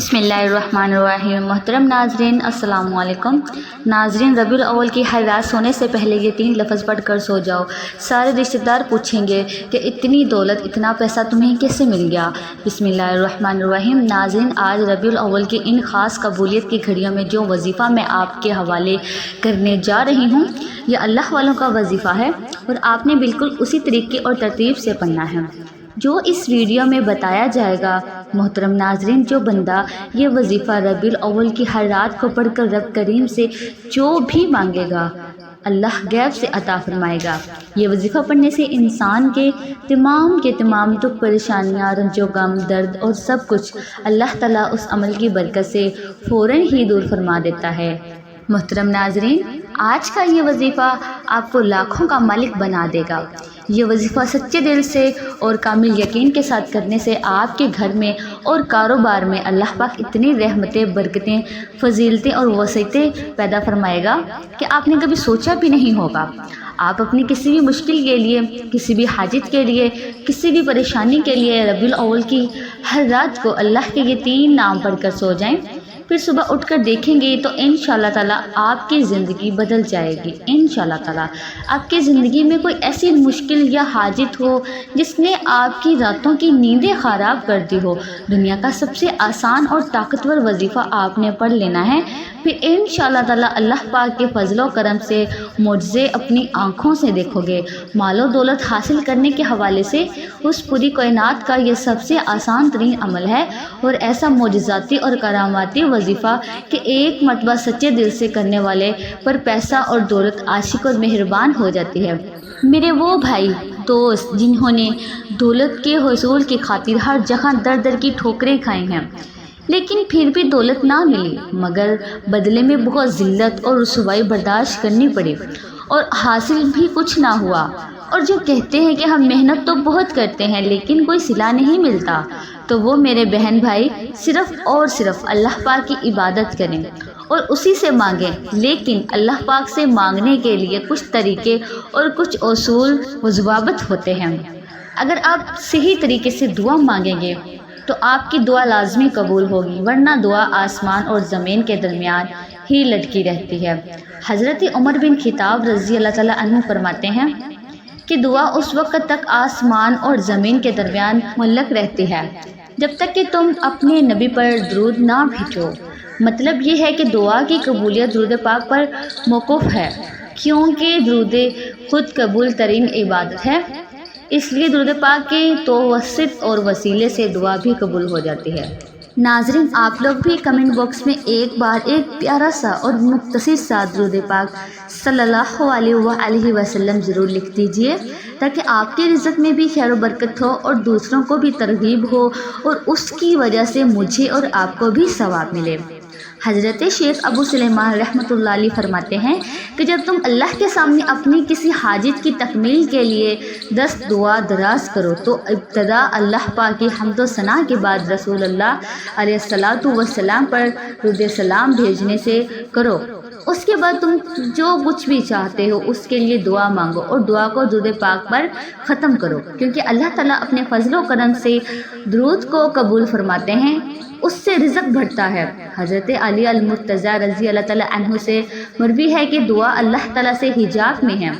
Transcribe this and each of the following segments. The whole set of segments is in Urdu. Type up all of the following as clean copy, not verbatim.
بسم اللہ الرحمن الرحیم۔ محترم ناظرین السلام علیکم۔ ناظرین، ربیع الاول کی ہر رات سونے سے پہلے یہ 3 لفظ پڑھ کر سو جاؤ۔ سارے رشتہ دار پوچھیں گے کہ اتنی دولت، اتنا پیسہ تمہیں کیسے مل گیا؟ بسم اللہ الرحمن الرحیم۔ ناظرین، آج ربیع الاول کی ان خاص قبولیت کی گھڑیوں میں جو وظیفہ میں آپ کے حوالے کرنے جا رہی ہوں، یہ اللہ والوں کا وظیفہ ہے اور آپ نے بالکل اسی طریقے اور ترتیب سے پڑھنا ہے جو اس ویڈیو میں بتایا جائے گا۔ محترم ناظرین، جو بندہ یہ وظیفہ ربیع الاول کی ہر رات کو پڑھ کر رب کریم سے جو بھی مانگے گا، اللہ غیب سے عطا فرمائے گا۔ یہ وظیفہ پڑھنے سے انسان کے تمام دکھ، پریشانیاں، رنج و غم، درد اور سب کچھ اللہ تعالیٰ اس عمل کی برکت سے فوراً ہی دور فرما دیتا ہے۔ محترم ناظرین، آج کا یہ وظیفہ آپ کو لاکھوں کا مالک بنا دے گا۔ یہ وظیفہ سچے دل سے اور کامل یقین کے ساتھ کرنے سے آپ کے گھر میں اور کاروبار میں اللہ پاک اتنی رحمتیں، برکتیں، فضیلتیں اور وسعتیں پیدا فرمائے گا کہ آپ نے کبھی سوچا بھی نہیں ہوگا۔ آپ اپنی کسی بھی مشکل کے لیے، کسی بھی حاجت کے لیے، کسی بھی پریشانی کے لیے ربیع الاول کی ہر رات کو اللہ کے یہ 3 نام پڑھ کر سو جائیں، پھر صبح اٹھ کر دیکھیں گے تو انشاءاللہ تعالیٰ آپ کی زندگی بدل جائے گی۔ انشاءاللہ تعالیٰ آپ کی زندگی میں کوئی ایسی مشکل یا حاجت ہو جس نے آپ کی راتوں کی نیندیں خراب کر دی ہو، دنیا کا سب سے آسان اور طاقتور وظیفہ آپ نے پڑھ لینا ہے، پھر انشاءاللہ تعالیٰ اللہ پاک کے فضل و کرم سے معجزے اپنی آنکھوں سے دیکھو گے۔ مال و دولت حاصل کرنے کے حوالے سے اس پوری کائنات کا یہ سب سے آسان ترین عمل ہے اور ایسا معجزاتی اور کراماتی وظیفہ کہ ایک مرتبہ سچے دل سے کرنے والے پر پیسہ اور دولت عاشق اور مہربان ہو جاتی ہے۔ میرے وہ بھائی دوست جنہوں نے دولت کے حصول کی خاطر ہر جگہ در کی ٹھوکریں کھائی ہیں، لیکن پھر بھی دولت نہ ملی، مگر بدلے میں بہت ذلت اور رسوائی برداشت کرنی پڑی اور حاصل بھی کچھ نہ ہوا، اور جو کہتے ہیں کہ ہم محنت تو بہت کرتے ہیں لیکن کوئی صلہ نہیں ملتا، تو وہ میرے بہن بھائی صرف اور صرف اللہ پاک کی عبادت کریں اور اسی سے مانگیں، لیکن اللہ پاک سے مانگنے کے لیے کچھ طریقے اور کچھ اصول و ضوابط ہوتے ہیں۔ اگر آپ صحیح طریقے سے دعا مانگیں گے تو آپ کی دعا لازمی قبول ہوگی، ورنہ دعا آسمان اور زمین کے درمیان ہی لٹکی رہتی ہے۔ حضرت عمر بن خطاب رضی اللہ تعالیٰ عنہ فرماتے ہیں کہ دعا اس وقت تک آسمان اور زمین کے درمیان معلق رہتی ہے جب تک کہ تم اپنے نبی پر درود نہ بھیجو۔ مطلب یہ ہے کہ دعا کی قبولیت درود پاک پر موقوف ہے، کیونکہ درود خود قبول ترین عبادت ہے، اس لیے درود پاک کے توسط اور وسیلے سے دعا بھی قبول ہو جاتی ہے۔ ناظرین، آپ لوگ بھی کمنٹ باکس میں ایک پیارا سا اور مختصر سا درود پاک صلی اللہ علیہ وآلہ وسلم ضرور لکھ دیجئے، تاکہ آپ کے رزق میں بھی خیر و برکت ہو اور دوسروں کو بھی ترغیب ہو اور اس کی وجہ سے مجھے اور آپ کو بھی ثواب ملے۔ حضرت شیخ ابو سلیمان رحمۃ اللہ علیہ فرماتے ہیں کہ جب تم اللہ کے سامنے اپنی کسی حاجت کی تکمیل کے لیے دست دعا دراز کرو تو ابتدا اللہ پاک کی حمد و ثنا کے بعد رسول اللہ علیہ الصلاۃ والسلام پر درود سلام بھیجنے سے کرو۔ اس کے بعد تم جو کچھ بھی چاہتے ہو اس کے لیے دعا مانگو اور دعا کو درود پاک پر ختم کرو، کیونکہ اللہ تعالیٰ اپنے فضل و کرم سے درود کو قبول فرماتے ہیں، اس سے رزق بڑھتا ہے۔ حضرت علی المرتضیٰ رضی اللہ تعالیٰ عنہ سے مروی ہے کہ دعا اللہ تعالیٰ سے حجاب میں ہے،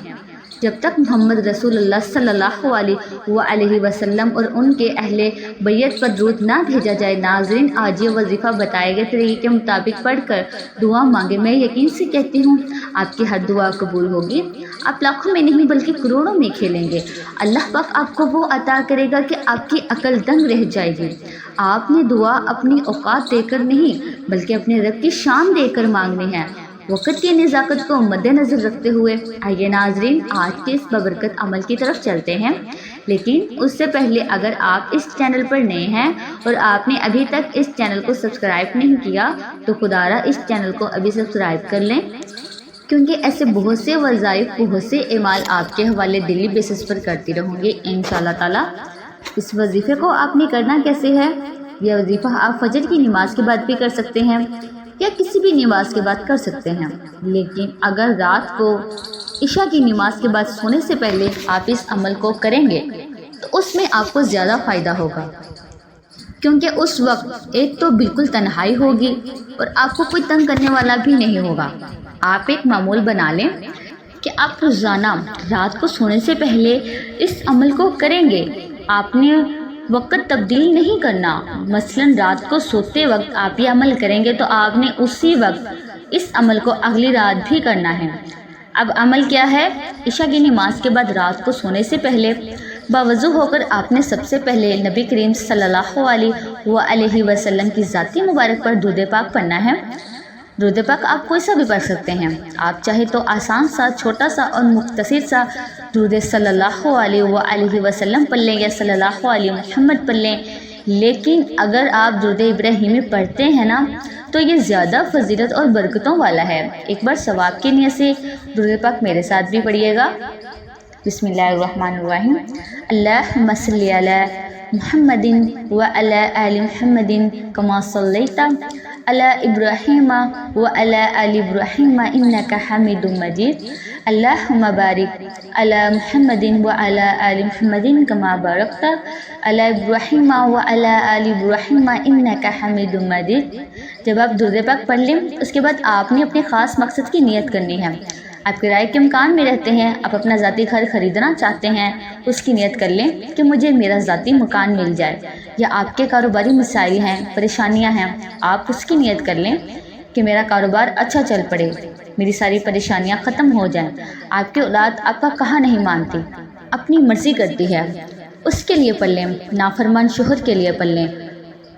جب تک محمد رسول اللہ صلی اللہ علیہ وآلہ وسلم اور ان کے اہل بیت پر درود نہ بھیجا جائے۔ ناظرین، آج یہ وظیفہ بتائے گئے طریقے کے مطابق پڑھ کر دعا مانگے۔ میں یقین سے کہتی ہوں آپ کی ہر دعا قبول ہوگی، آپ لاکھوں میں نہیں بلکہ کروڑوں میں کھیلیں گے۔ اللہ پاک آپ کو وہ عطا کرے گا کہ آپ کی عقل دنگ رہ جائے گی۔ آپ نے دعا اپنی اوقات دے کر نہیں بلکہ اپنے رب کی شان دے کر مانگنی ہے، وقت کی نزاکت کو مد نظر رکھتے ہوئے۔ آئیے ناظرین، آج کے اس بابرکت عمل کی طرف چلتے ہیں، لیکن اس سے پہلے اگر آپ اس چینل پر نئے ہیں اور آپ نے ابھی تک اس چینل کو سبسکرائب نہیں کیا تو خدا را اس چینل کو ابھی سبسکرائب کر لیں، کیونکہ ایسے بہت سے وظائف، بہت سے اعمال آپ کے حوالے ڈیلی بیسس پر کرتی رہوں گی انشاءاللہ تعالیٰ۔ اس وظیفے کو آپ نے کرنا کیسے ہے؟ یہ وظیفہ آپ فجر کی نماز کے بعد بھی کر سکتے ہیں یا کسی بھی نماز کے بعد کر سکتے ہیں، لیکن اگر رات کو عشاء کی نماز کے بعد سونے سے پہلے آپ اس عمل کو کریں گے تو اس میں آپ کو زیادہ فائدہ ہوگا۔ کیونکہ اس وقت ایک تو بالکل تنہائی ہوگی اور آپ کو کوئی تنگ کرنے والا بھی نہیں ہوگا۔ آپ ایک معمول بنا لیں کہ آپ روزانہ رات کو سونے سے پہلے اس عمل کو کریں گے۔ آپ نے وقت تبدیل نہیں کرنا، مثلاً رات کو سوتے وقت آپ یہ عمل کریں گے تو آپ نے اسی وقت اس عمل کو اگلی رات بھی کرنا ہے۔ اب عمل کیا ہے؟ عشاء کی نماز کے بعد رات کو سونے سے پہلے باوضو ہو کر آپ نے سب سے پہلے نبی کریم صلی اللہ علیہ وآلہ وسلم کی ذاتی مبارک پر درود پاک پڑھنا ہے۔ درود پاک آپ کوئی سا بھی پڑھ سکتے ہیں، آپ چاہے تو آسان سا، چھوٹا سا اور مختصر سا درود صلی اللہ علیہ وآلہ وسلم پڑھ لیں یا صلی اللہ علیہ محمد پڑھ لیں، لیکن اگر آپ درود ابراہیمی پڑھتے ہیں نا تو یہ زیادہ فضیلت اور برکتوں والا ہے۔ ایک بار ثواب کی نیت سے درود پاک میرے ساتھ بھی پڑھیے گا۔ بسم اللہ الرحمن الرحیم۔ اللہم صلی علی محمد وعلی آل محمد کما صلیت علی ابراہیم وعلی آل ابراہیم انک حمید مجید۔ اللہم بارک علی محمد وعلی آل محمد کما بارکت علی ابراہیم وعلی آل ابراہیم انک حمید مجید۔ جب آپ درود پاک پڑھ لیں اس کے بعد آپ نے اپنے خاص مقصد کی نیت کرنی ہے۔ آپ کرائے کے مکان میں رہتے ہیں، آپ اپنا ذاتی گھر خریدنا چاہتے ہیں، اس کی نیت کر لیں کہ مجھے میرا ذاتی مکان مل جائے، یا آپ کے کاروباری مسائل ہیں، پریشانیاں ہیں، آپ اس کی نیت کر لیں کہ میرا کاروبار اچھا چل پڑے، میری ساری پریشانیاں ختم ہو جائیں۔ آپ کی اولاد آپ کا کہا نہیں مانتی، اپنی مرضی کرتی ہے، اس کے لیے پڑھ لیں۔ نافرمان شوہر کے لیے پڑھ لیں۔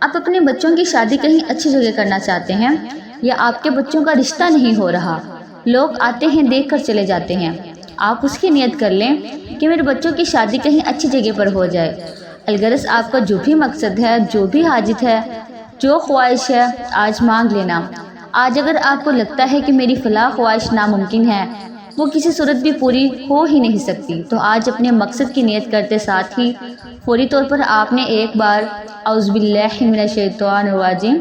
آپ اپنے بچوں کی شادی کہیں اچھی جگہ کرنا چاہتے ہیں، یا آپ کے بچوں کا رشتہ نہیں ہو رہا، لوگ آتے ہیں دیکھ کر چلے جاتے ہیں، آپ اس کی نیت کر لیں کہ میرے بچوں کی شادی کہیں اچھی جگہ پر ہو جائے۔ الغرض آپ کا جو بھی مقصد ہے، جو بھی حاجت ہے، جو خواہش ہے، آج مانگ لینا۔ آج اگر آپ کو لگتا ہے کہ میری فلاں خواہش ناممکن ہے، وہ کسی صورت بھی پوری ہو ہی نہیں سکتی، تو آج اپنے مقصد کی نیت کرتے ساتھ ہی فوری طور پر آپ نے ایک بار اعوذ باللہ من الشیطان الرجیم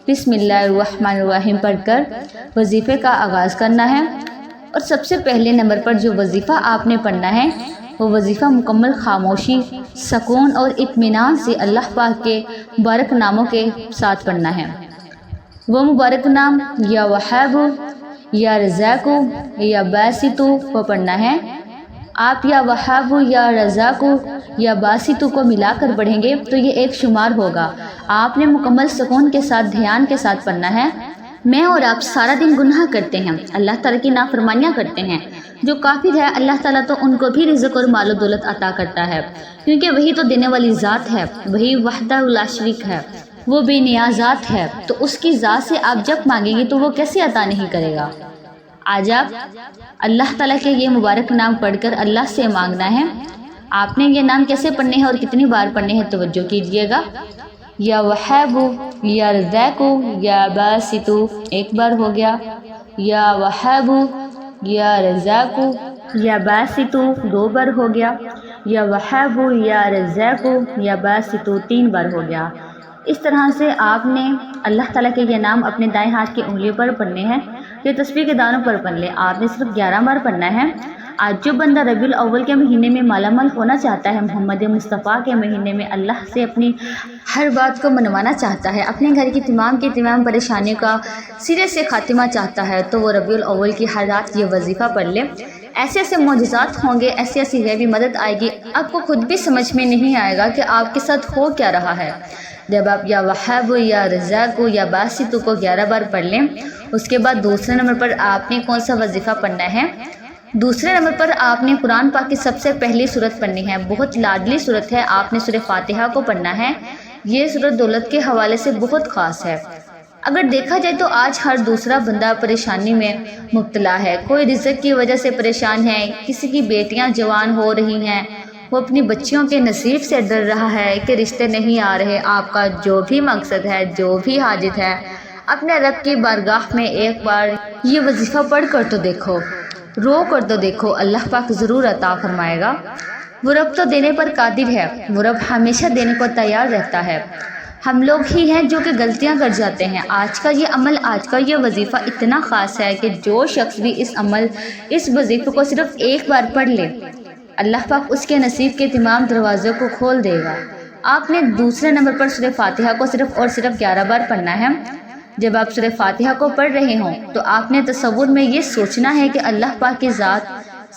بسم اللہ الرحمن الرحیم پڑھ کر وظیفے کا آغاز کرنا ہے۔ اور سب سے پہلے نمبر پر جو وظیفہ آپ نے پڑھنا ہے وہ وظیفہ مکمل خاموشی، سکون اور اطمینان سے اللہ پاک کے مبارک ناموں کے ساتھ پڑھنا ہے۔ وہ مبارک نام یا وہاب، یا رزاق، یا باسط کو پڑھنا ہے۔ آپ یا وہاب، یا رزاق، یا باسط کو ملا کر پڑھیں گے تو یہ ایک شمار ہوگا۔ آپ نے مکمل سکون کے ساتھ دھیان کے ساتھ پڑھنا ہے۔ میں اور آپ سارا دن گناہ کرتے ہیں، اللہ تعالیٰ کی نافرمانیاں کرتے ہیں۔ جو کافر ہے اللہ تعالیٰ تو ان کو بھی رزق اور مال و دولت عطا کرتا ہے، کیونکہ وہی تو دینے والی ذات ہے، وہی وحدہ لا شریک ہے، وہ بے نیاز ذات ہے، تو اس کی ذات سے آپ جب مانگیں گے تو وہ کیسے عطا نہیں کرے گا۔ آج آپ اللہ تعالیٰ کے یہ مبارک نام پڑھ کر اللہ سے مانگنا ہے۔ آپ نے یہ نام کیسے پڑھنے ہیں اور کتنی بار پڑھنے ہیں توجہ کیجیے گا۔ یا وہاب، یا رزاق، یا باسط ایک بار ہو گیا، یا وہاب، یا رزاق، یا باسط دو بار ہو گیا، یا وہاب، یا رزاق، یا باسط تین بار ہو گیا۔ اس طرح سے آپ نے اللہ تعالیٰ کے یہ نام اپنے دائیں ہاتھ کی انگلیوں پر پڑھنے ہیں، یہ تسبیح کے دانوں پر پڑھ لیں۔ آپ نے صرف 11 بار پڑھنا ہے۔ آج جو بندہ ربیع الاول کے مہینے میں مالا مال ہونا چاہتا ہے، محمد مصطفیٰ کے مہینے میں اللہ سے اپنی ہر بات کو منوانا چاہتا ہے، اپنے گھر کی تمام پریشانیوں کا سرے سے خاتمہ چاہتا ہے، تو وہ ربیع الاول کی ہر رات یہ وظیفہ پڑھ لے۔ ایسے ایسے معجزات ہوں گے، ایسی غیبی مدد آئے گی، آپ کو خود بھی سمجھ میں نہیں آئے گا کہ آپ کے ساتھ ہو کیا رہا ہے۔ جب آپ یا وہاب، یا رزاق، یا باسط کو 11 بار پڑھ لیں، اس کے بعد دوسرے نمبر پر آپ نے کون سا وظیفہ پڑھنا ہے؟ دوسرے نمبر پر آپ نے قرآن پاک کی سب سے پہلی سورت پڑھنی ہے، بہت لاڈلی سورت ہے، آپ نے سورہ فاتحہ کو پڑھنا ہے۔ یہ سورت دولت کے حوالے سے بہت خاص ہے۔ اگر دیکھا جائے تو آج ہر دوسرا بندہ پریشانی میں مبتلا ہے، کوئی رزق کی وجہ سے پریشان ہے، کسی کی بیٹیاں جوان ہو رہی ہیں، وہ اپنی بچیوں کے نصیب سے ڈر رہا ہے کہ رشتے نہیں آ رہے۔ آپ کا جو بھی مقصد ہے، جو بھی حاجت ہے، اپنے رب کی بارگاہ میں ایک بار یہ وظیفہ پڑھ کر تو دیکھو، رو کر تو دیکھو، اللہ پاک ضرور عطا فرمائے گا۔ وہ رب تو دینے پر قادر ہے، وہ رب ہمیشہ دینے کو تیار رہتا ہے۔ ہم لوگ ہی ہیں جو کہ غلطیاں کر جاتے ہیں۔ آج کا یہ عمل، آج کا یہ وظیفہ اتنا خاص ہے کہ جو شخص بھی اس وظیفے کو صرف ایک بار پڑھ لے، اللہ پاک اس کے نصیب کے تمام دروازوں کو کھول دے گا۔ آپ نے دوسرے نمبر پر سورہ فاتحہ کو صرف اور صرف 11 بار پڑھنا ہے۔ جب آپ سورہ فاتحہ کو پڑھ رہے ہوں تو آپ نے تصور میں یہ سوچنا ہے کہ اللہ پاک کی ذات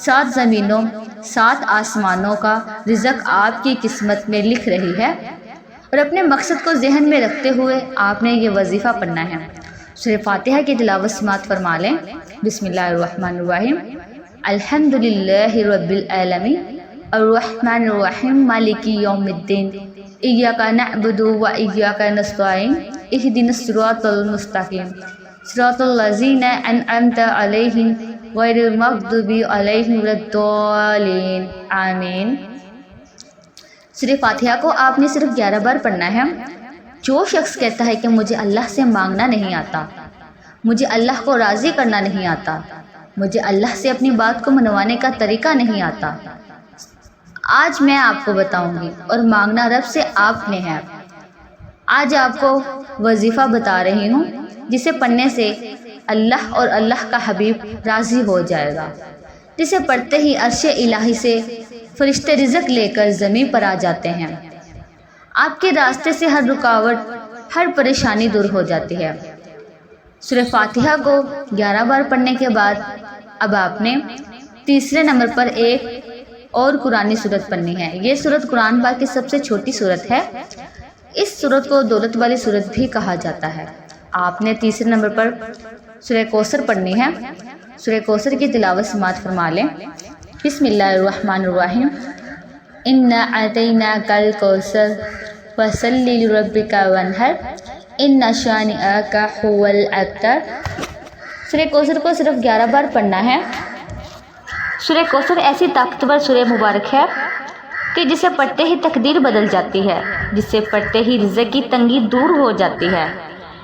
7 زمینوں 7 آسمانوں کا رزق آپ کی قسمت میں لکھ رہی ہے، اور اپنے مقصد کو ذہن میں رکھتے ہوئے آپ نے یہ وظیفہ پڑھنا ہے۔ سورہ فاتحہ کی تلاوت سماعت فرما لیں۔ بسم اللہ الرحمن الرحیم، الحمد للہ رب العالمین الرحمن الرحیم مالک یوم الدین ایاک نعبد و ایاک نستعین اہدنا الصراط المستقیم صراط الذین انعمت علیہم غیر المغضوب علیہم ولا الضالین آمین۔ سورہ فاتحہ کو آپ نے صرف 11 بار پڑھنا ہے۔ جو شخص کہتا ہے کہ مجھے اللہ سے مانگنا نہیں آتا، مجھے اللہ کو راضی کرنا نہیں آتا، مجھے اللہ سے اپنی بات کو منوانے کا طریقہ نہیں آتا، آج میں آپ کو بتاؤں گی، اور مانگنا رب سے آپ نے ہے۔ آج آپ کو وظیفہ بتا رہی ہوں جسے پڑھنے سے اللہ اور اللہ کا حبیب راضی ہو جائے گا، جسے پڑھتے ہی عرش الہی سے فرشتے رزق لے کر زمین پر آ جاتے ہیں۔ آپ کے راستے سے ہر رکاوٹ، ہر پریشانی دور ہو جاتی ہے۔ سورہ فاتحہ کو 11 بار پڑھنے کے بعد اب آپ نے تیسرے نمبر پر ایک اور قرآنی سورت پڑھنی ہے۔ یہ سورت قرآن پاک کی سب سے چھوٹی سورت ہے۔ اس سورت کو دولت والی سورت بھی کہا جاتا ہے۔ آپ نے تیسرے نمبر پر سورہ کوثر پڑھنی ہے۔ سورہ کوثر کی تلاوت سماعت فرما لیں۔ بسم اللہ الرحمن الرحیم، انا اعطیناک الکوثر فصلی لربک وانحر ان شانئک هو الابتر۔ سورہ کوثر کو صرف 11 بار پڑھنا ہے۔ سورہ کوثر ایسی طاقتور سورہ مبارک ہے کہ جسے پڑھتے ہی تقدیر بدل جاتی ہے، جسے پڑھتے ہی رزق کی تنگی دور ہو جاتی ہے۔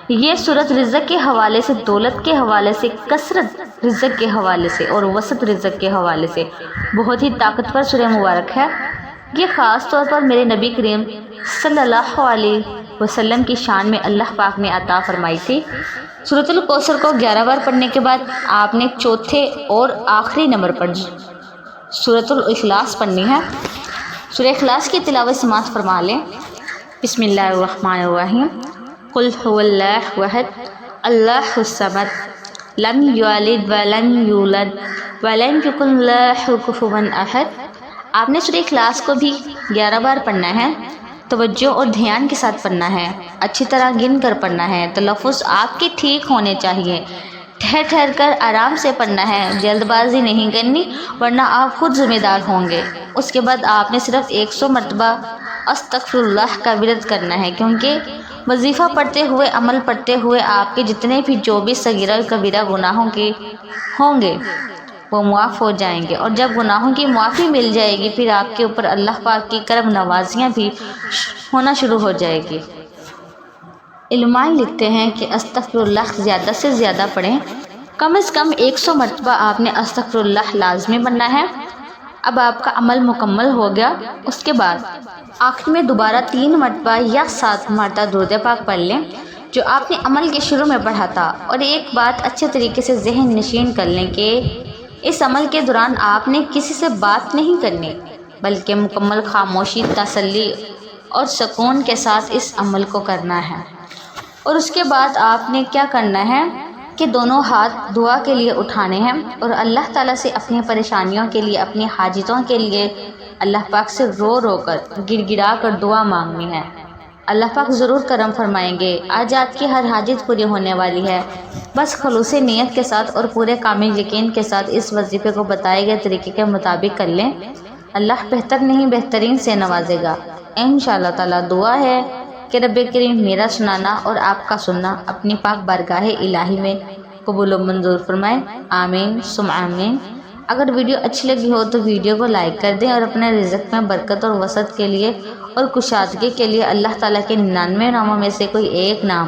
یہ سورت رزق کے حوالے سے، دولت کے حوالے سے، کثرت رزق کے حوالے سے اور وسعت رزق کے حوالے سے بہت ہی طاقتور سورہ مبارک ہے۔ یہ خاص طور پر میرے نبی کریم صلی اللہ علیہ وسلم کی شان میں اللہ پاک نے عطا فرمائی تھی۔ سورۃ الکوثر کو 11 بار پڑھنے کے بعد آپ نے چوتھے اور آخری نمبر پر سورۃ الاخلاص پڑھنی ہے۔ سورہ اخلاص کی تلاوت سماعت فرما لیں۔ بسم اللہ الرحمن الرحیم، قل هو اللہ احد اللہ الصمد لم یلد ولم یولد ولم یکن لہ کفوا احد۔ آپ نے سورہ اخلاص کو بھی 11 بار پڑھنا ہے۔ توجہ اور دھیان کے ساتھ پڑھنا ہے، اچھی طرح گن کر پڑھنا ہے، تلفظ آپ کے ٹھیک ہونے چاہیے، ٹھہر ٹھہر کر آرام سے پڑھنا ہے، جلد بازی نہیں کرنی ورنہ آپ خود ذمہ دار ہوں گے۔ اس کے بعد آپ نے صرف 100 مرتبہ استغفر اللہ کا ورد کرنا ہے، کیونکہ وظیفہ پڑھتے ہوئے، عمل پڑھتے ہوئے آپ کے جتنے بھی جو بھی صغیرہ اور کبیرہ گناہوں کے ہوں گے وہ معاف ہو جائیں گے، اور جب گناہوں کی معافی مل جائے گی پھر آپ کے اوپر اللہ پاک کی کرم نوازیاں بھی ہونا شروع ہو جائے گی۔ علماء لکھتے ہیں کہ استغفر اللہ زیادہ سے زیادہ پڑھیں، کم از کم 100 مرتبہ آپ نے استغفر اللہ لازمی پڑھنا ہے۔ اب آپ کا عمل مکمل ہو گیا۔ اس کے بعد آخر میں دوبارہ 3 مرتبہ یا 7 مرتبہ درود پاک پڑھ لیں جو آپ نے عمل کے شروع میں پڑھا تھا، اور ایک بات اچھے طریقے سے ذہن نشین کر لیں کہ اس عمل کے دوران آپ نے کسی سے بات نہیں کرنی، بلکہ مکمل خاموشی، تسلی اور سکون کے ساتھ اس عمل کو کرنا ہے۔ اور اس کے بعد آپ نے کیا کرنا ہے کہ دونوں ہاتھ دعا کے لیے اٹھانے ہیں اور اللہ تعالیٰ سے اپنی پریشانیوں کے لیے، اپنی حاجتوں کے لیے اللہ پاک سے رو رو کر، گڑ گڑا کر دعا مانگنی ہے۔ اللہ پاک ضرور کرم فرمائیں گے۔ آج آپ کی ہر حاجت پوری ہونے والی ہے۔ بس خلوص نیت کے ساتھ اور پورے کامل یقین کے ساتھ اس وظیفے کو بتائے گئے طریقے کے مطابق کر لیں، اللہ بہتر نہیں بہترین سے نوازے گا انشاءاللہ تعالیٰ۔ دعا ہے کہ رب کریم میرا سنانا اور آپ کا سننا اپنی پاک بارگاہ الہی میں قبول و منظور فرمائے، آمین ثم آمین۔ اگر ویڈیو اچھی لگی ہو تو ویڈیو کو لائک کر دیں، اور اپنے رزق میں برکت اور وسعت کے لیے اور کشادگی کے لیے اللہ تعالیٰ کے 99 ناموں میں سے کوئی ایک نام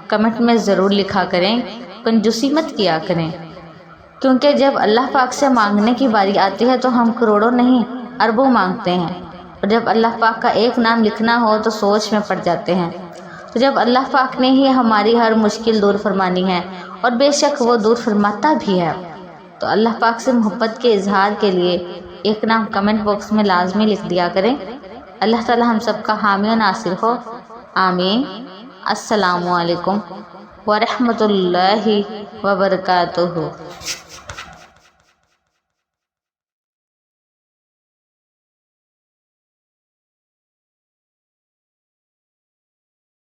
کمنٹ میں ضرور لکھا کریں۔ کنجوسی مت کیا کریں، کیونکہ جب اللہ پاک سے مانگنے کی باری آتی ہے تو ہم کروڑوں نہیں اربوں مانگتے ہیں، اور جب اللہ پاک کا ایک نام لکھنا ہو تو سوچ میں پڑ جاتے ہیں۔ تو جب اللہ پاک نے ہی ہماری ہر مشکل دور فرمانی ہے، اور بے شک وہ دور فرماتا بھی ہے، تو اللہ پاک سے محبت کے اظہار کے لیے ایک نام کمنٹ باکس میں لازمی لکھ دیا کریں۔ اللہ تعالی ہم سب کا حامی و ناصر ہو، آمین۔ السلام علیکم ورحمۃ اللہ وبرکاتہ۔